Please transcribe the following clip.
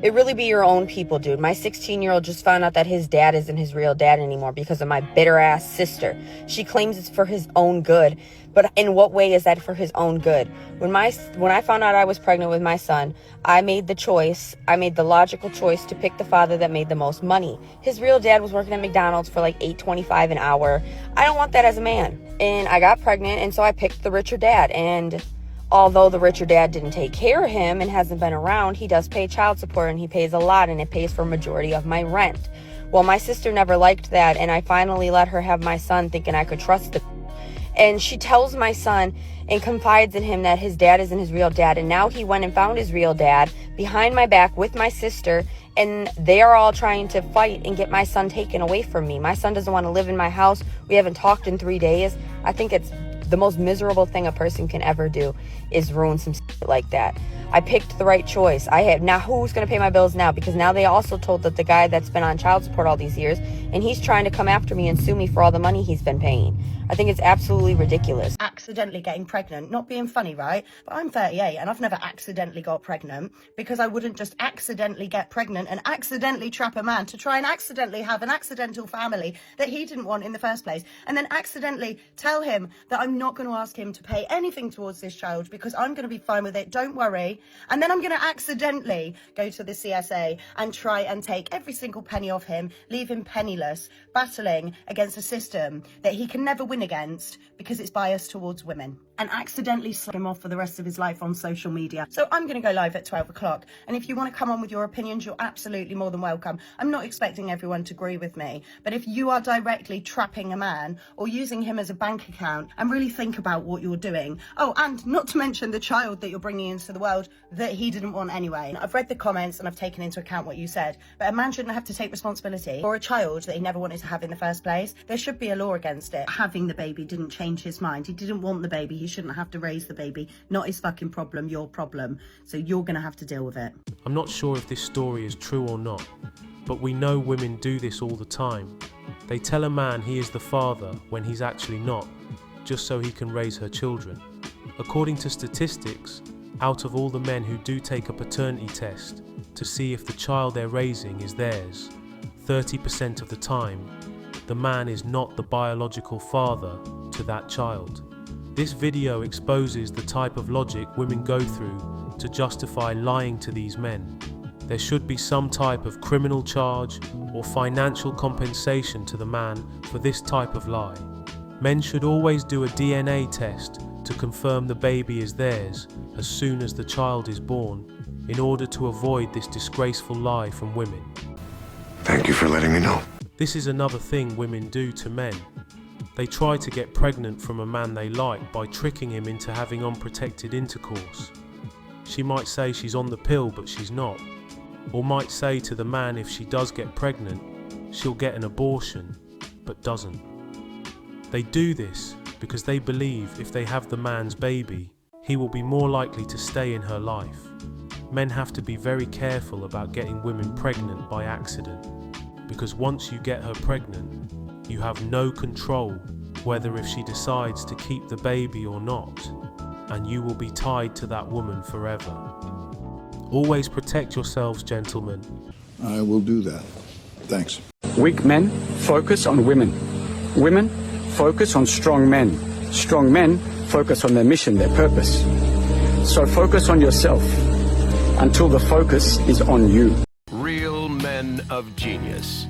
It really be your own people, dude. My 16-year-old just found out that his dad isn't his real dad anymore because of my bitter-ass sister. She claims it's for his own good. But in what way is that for his own good? When I found out I was pregnant with my son, I made the logical choice to pick the father that made the most money. His real dad was working at McDonald's for like $8.25 an hour. I don't want that as a man. And I got pregnant, and so I picked the richer dad. And although the richer dad didn't take care of him and hasn't been around, he does pay child support, and he pays a lot, and it pays for a majority of my rent. Well, my sister never liked that, and I finally let her have my son thinking I could trust him. And she tells my son and confides in him that his dad isn't his real dad. And now he went and found his real dad behind my back with my sister. And they are all trying to fight and get my son taken away from me. My son doesn't want to live in my house. We haven't talked in 3 days. I think it's the most miserable thing a person can ever do is ruin some shit like that. I picked the right choice. Now who's going to pay my bills now? Because now they also told that the guy that's been on child support all these years, and he's trying to come after me and sue me for all the money he's been paying. I think it's absolutely ridiculous. Accidentally getting pregnant, not being funny, right? But I'm 38 and I've never accidentally got pregnant, because I wouldn't just accidentally get pregnant and accidentally trap a man to try and accidentally have an accidental family that he didn't want in the first place, and then accidentally tell him that I'm not going to ask him to pay anything towards this child because I'm going to be fine with it, don't worry. And then I'm going to accidentally go to the CSA and try and take every single penny off him, leave him penniless, battling against a system that he can never win against because it's biased towards women, and accidentally slag him off for the rest of his life on social media. So I'm going to go live at 12 o'clock. And if you want to come on with your opinions, you're absolutely more than welcome. I'm not expecting everyone to agree with me, but if you are directly trapping a man or using him as a bank account, and really think about what you're doing. Oh, and not to mention the child that you're bringing into the world that he didn't want anyway. I've read the comments and I've taken into account what you said, but a man shouldn't have to take responsibility for a child that he never wanted to have in the first place. There should be a law against it. Having the baby didn't change his mind. He didn't want the baby. He shouldn't have to raise the baby. Not his fucking problem, your problem. So you're gonna have to deal with it. I'm not sure if this story is true or not, but we know women do this all the time. They tell a man he is the father when he's actually not, just so he can raise her children. According to statistics, out of all the men who do take a paternity test to see if the child they're raising is theirs, 30% of the time, the man is not the biological father to that child. This video exposes the type of logic women go through to justify lying to these men. There should be some type of criminal charge or financial compensation to the man for this type of lie. Men should always do a DNA test to confirm the baby is theirs as soon as the child is born, in order to avoid this disgraceful lie from women. Thank you for letting me know. This is another thing women do to men. They try to get pregnant from a man they like by tricking him into having unprotected intercourse. She might say she's on the pill, but she's not. Or might say to the man if she does get pregnant, she'll get an abortion, but doesn't. They do this because they believe if they have the man's baby, he will be more likely to stay in her life. Men have to be very careful about getting women pregnant by accident, because once you get her pregnant, you have no control whether if she decides to keep the baby or not, and you will be tied to that woman forever. Always protect yourselves, gentlemen. I will do that. Thanks. Weak men focus on women. Women focus on strong men. Strong men focus on their mission, their purpose. So focus on yourself until the focus is on you. Real men of genius.